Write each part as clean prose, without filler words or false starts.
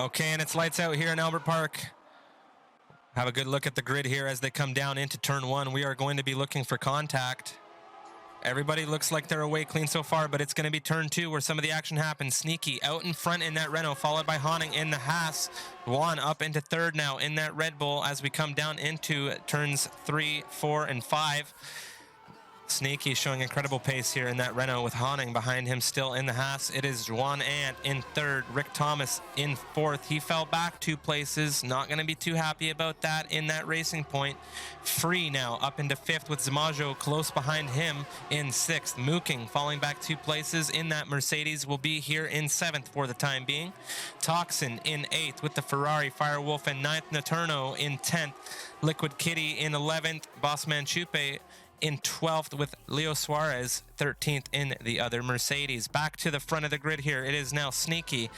Okay, and it's lights out here in Albert Park. Have a good look at the grid here as they come down into turn one. We are going to be looking for contact. Everybody looks like they're away clean so far, but it's going to be turn two where some of the action happens. Sneaky out in front in that Renault, followed by Honning in the Haas. Juan up into third now in that Red Bull as we come down into turns 3, 4, and 5. Sneaky showing incredible pace here in that Renault with Honning behind him still in the Haas. It is Juan Ant in third, Rick Thomas in fourth. He fell back 2 places. Not going to be too happy about that in that racing point. Free now up into fifth with Zamajo close behind him in sixth. Mooking falling back 2 places in that Mercedes will be here in seventh for the time being. Toxin in eighth with the Ferrari, Firewolf in ninth, Naterno in 10th, Liquid Kitty in 11th, Bossman Chupe in 12th with Leo Suarez 13th in the other Mercedes. Back to the front of the grid here. It is now Sneaky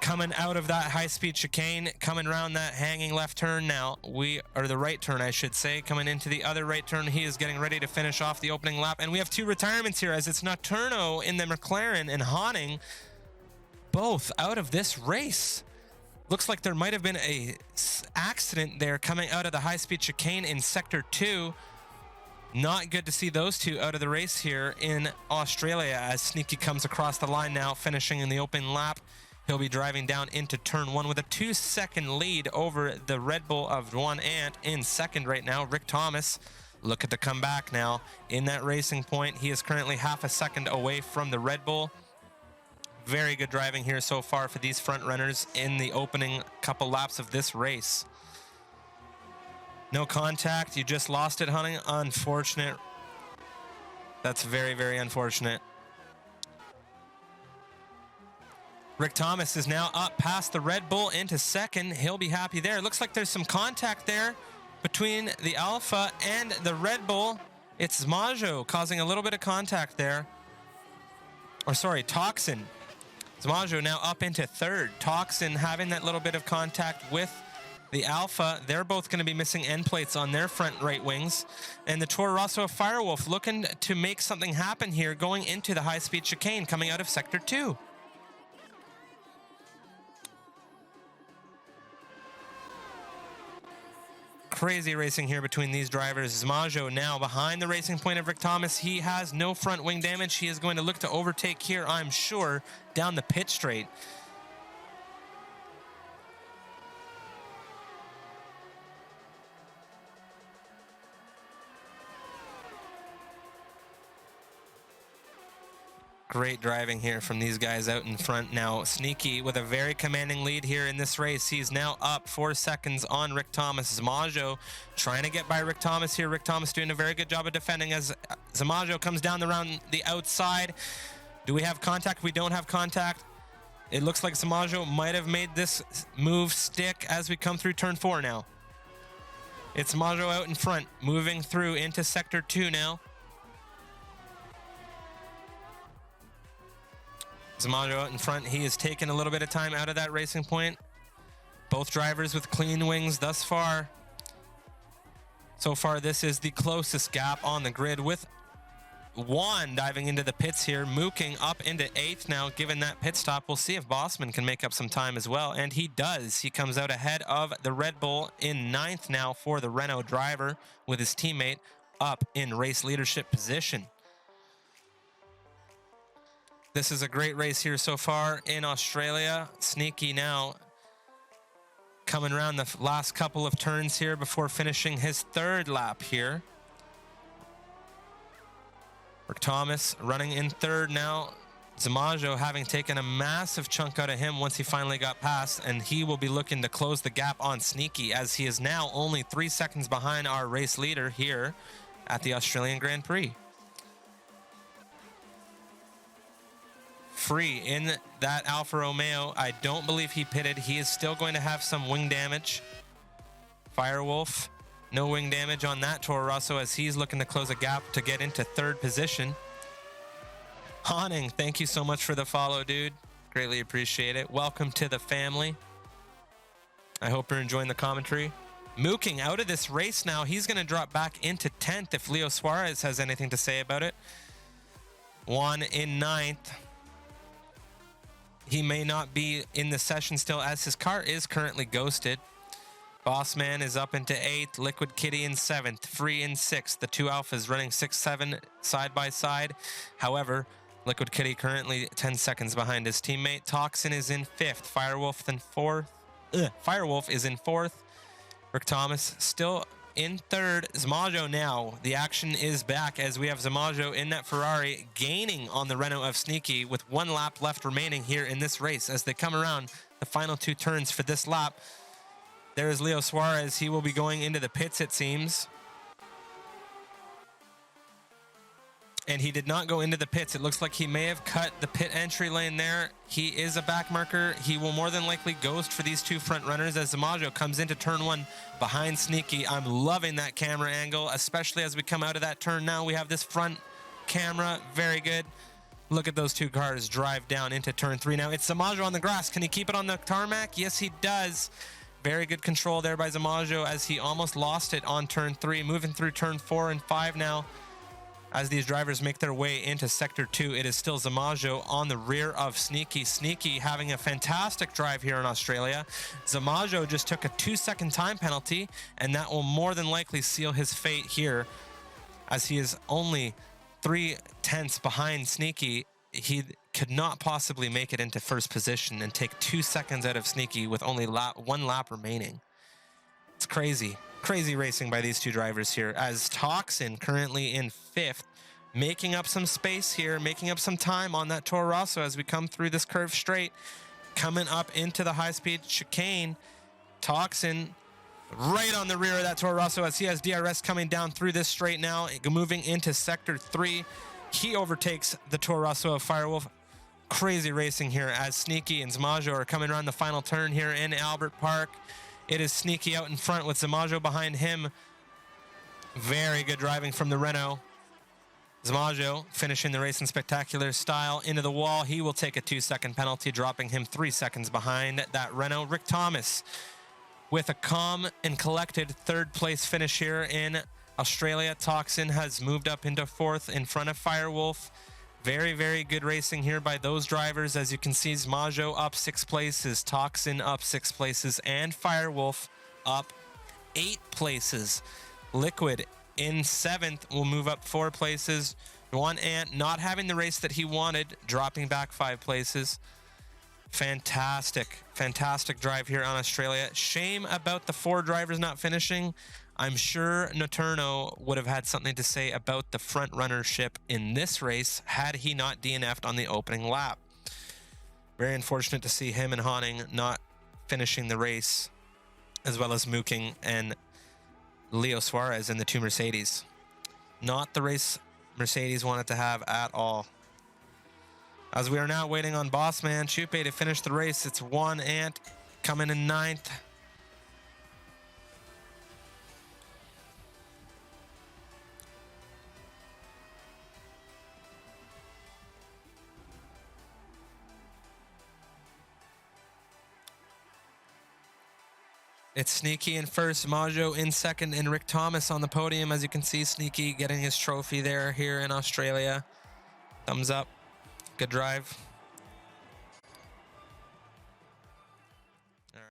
coming out of that high-speed chicane, coming around that hanging left turn now. Or the right turn, I should say, coming into the other right turn. He is getting ready to finish off the opening lap. And we have 2 retirements here as it's Naterno in the McLaren and Honning both out of this race. Looks like there might have been a accident there coming out of the high-speed chicane in Sector 2. Not good to see those 2 out of the race here in Australia as Sneaky comes across the line now, finishing in the open lap. He'll be driving down into turn 1 with a 2-second lead over the Red Bull of Juan Ant in second right now. Rick Thomas, look at the comeback now in that racing point. He is currently half a second away from the Red Bull. Very good driving here so far for these front runners in the opening couple laps of this race. No contact. You just lost it, Honey. Unfortunate. That's very, very unfortunate. Rick Thomas is now up past the Red Bull into second. He'll be happy there. Looks like there's some contact there between the Alpha and the Red Bull. It's Zamajo causing a little bit of contact there. Or sorry, Toxin. Zamajo now up into third. Toxin having that little bit of contact with the Alpha. They're both going to be missing end plates on their front right wings. And the Toro Rosso Firewolf looking to make something happen here going into the high-speed chicane coming out of Sector 2. Crazy racing here between these drivers. Zamajo now behind the racing point of Rick Thomas. He has no front wing damage. He is going to look to overtake here, I'm sure, down the pit straight. Great driving here from these guys out in front now. Sneaky with a very commanding lead here in this race. He's now up 4 seconds on Rick Thomas. Zamajo trying to get by Rick Thomas here. Rick Thomas doing a very good job of defending as Zamajo comes down around the outside. Do we have contact? We don't have contact. It looks like Zamajo might have made this move stick as we come through turn 4 now. It's Zamajo out in front, moving through into Sector 2 now. Zamajo out in front. He has taken a little bit of time out of that racing point. Both drivers with clean wings thus far. So far, this is the closest gap on the grid with Juan diving into the pits here, mooking up into 8th now, given that pit stop. We'll see if Bossman can make up some time as well, and he does. He comes out ahead of the Red Bull in 9th now for the Renault driver with his teammate up in race leadership position. This is a great race here so far in Australia. Sneaky now coming around the last couple of turns here before finishing his 3rd lap here. Rick Thomas running in 3rd now. Zamajo having taken a massive chunk out of him once he finally got past, and he will be looking to close the gap on Sneaky as he is now only 3 seconds behind our race leader here at the Australian Grand Prix. Free in that Alfa Romeo. I don't believe he pitted. He is still going to have some wing damage. Firewolf, no wing damage on that Toro Rosso as he's looking to close a gap to get into 3rd position. Honning, thank you so much for the follow, dude. Greatly appreciate it. Welcome to the family. I hope you're enjoying the commentary. Mooking out of this race now. He's going to drop back into 10th if Leo Suarez has anything to say about it. Juan in 9th. he may not be in the session still, as his car is currently ghosted. Bossman is up into 8th, Liquid Kitty in 7th, Free in 6th. The two Alphas running 6-7 side by side. However, Liquid Kitty currently 10 seconds behind his teammate. Toxin is in 5th, Firewolf in 4th. Firewolf is in 4th. Rick Thomas still in 3rd. Zamajo now. The action is back as we have Zamajo in that Ferrari gaining on the Renault of Sneaky with 1 lap left remaining here in this race as they come around the final 2 turns for this lap. There is Leo Suarez. He will be going into the pits, it seems. And he did not go into the pits. It looks like he may have cut the pit entry lane there. He is a back marker. He will more than likely ghost for these 2 front runners as Zamajo comes into turn 1 behind Sneaky. I'm loving that camera angle, especially as we come out of that turn now. We have this front camera. Very good. Look at those 2 cars drive down into turn 3 now. It's Zamajo on the grass. Can he keep it on the tarmac? Yes, he does. Very good control there by Zamajo as he almost lost it on turn 3. Moving through turn 4 and 5 now as these drivers make their way into sector 2. It is still Zamajo on the rear of Sneaky. Sneaky having a fantastic drive here in Australia. Zamajo just took a 2-second time penalty, and that will more than likely seal his fate here as he is only 3/10 behind Sneaky. He could not possibly make it into first position and take 2 seconds out of Sneaky with only 1 lap remaining. It's crazy. Crazy racing by these 2 drivers here as Toxin currently in 5th, making up some space here, making up some time on that Toro Rosso as we come through this curve straight, coming up into the high-speed chicane. Toxin right on the rear of that Toro Rosso as he has DRS coming down through this straight now, moving into sector 3. He overtakes the Toro Rosso of Firewolf. Crazy racing here as Sneaky and Zamajo are coming around the final turn here in Albert Park. It is Sneaky out in front with Zamajo behind him. Very good driving from the Renault. Zamajo finishing the race in spectacular style into the wall. He will take a 2-second penalty, dropping him 3 seconds behind that Renault. Rick Thomas with a calm and collected 3rd place finish here in Australia. Toxin has moved up into 4th in front of Firewolf. Very, very good racing here by those drivers. As you can see, Zamajo up 6 places, Toxin up 6 places, and Firewolf up 8 places. Liquid in 7th will move up 4 places. Juan Ant not having the race that he wanted, dropping back 5 places. Fantastic, fantastic drive here on Australia. Shame about the 4 drivers not finishing. I'm sure Noturno would have had something to say about the front runnership in this race had he not DNF'd on the opening lap. Very unfortunate to see him and Honning not finishing the race, as well as Mooking and Leo Suarez in the 2 Mercedes. Not the race Mercedes wanted to have at all. As we are now waiting on Bossman Chupe to finish the race, it's Juan Ant coming in 9th. It's Sneaky in 1st, Majo in 2nd, and Rick Thomas on the podium. As you can see, Sneaky getting his trophy there here in Australia. Thumbs up. Good drive.